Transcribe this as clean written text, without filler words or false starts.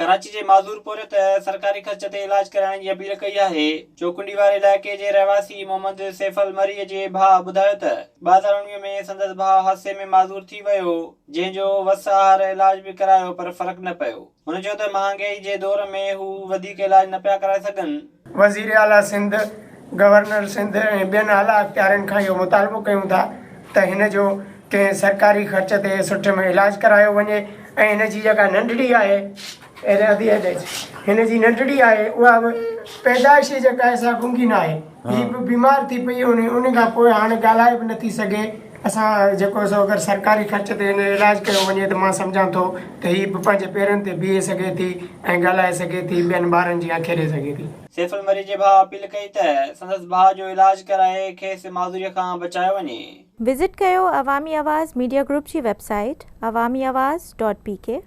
कराची जे माज़ूरपुर त सरकारी ख़र्च ते इलाज कराइण जी अपील कई आहे। चौकुंडी वारे इलाइक़े जे रहवासी मोहम्मद सैफल मरी जे भाउ ॿुधायो त 2019 में संदसि भाउ हादसे में माज़ूर थी वियो, जंहिंजो वसाहर इलाज बि करायो पर फ़र्क़ु न पियो। हुन चयो त महांगाई जे दौर में हू वधीक इलाज न पिया कराए सघनि। वज़ीर आला सिंध, गवर्नर सिंध ऐं ॿियनि आला अख़्तियारनि खां इहो मुतालबो कयूं था त हिन जो कंहिं सरकारी ख़र्च ते सुठे में इलाज करायो वञे ऐं हिन जी जेका नंढड़ी आहे हिन जी नंढड़ी आहे उहा बि पैदाइशी जेका आहे सा गुंगी न आहे। हीअ बि बीमार थी पई उन खां पोइ हाणे ॻाल्हाए बि नथी सघे। असां जेको सो अगरि सरकारी ख़र्च ते हिन इलाज कयो वञे त मां सम्झां थो त हीअ बि पंहिंजे पेरनि ते बीहे सघे थी ऐं ॻाल्हाए सघे थी, ॿियनि ॿारनि जी खेॾे सघे थी। सैफल मरी जे भाउ अपील कई त संदसि भाउ जो इलाज कराए खेसि माज़ूरीअ खां बचायो वञे। विज़िट कयो अवामी आवाज़ मीडिया ग्रुप जी वेबसाइट awamiawaz.pk।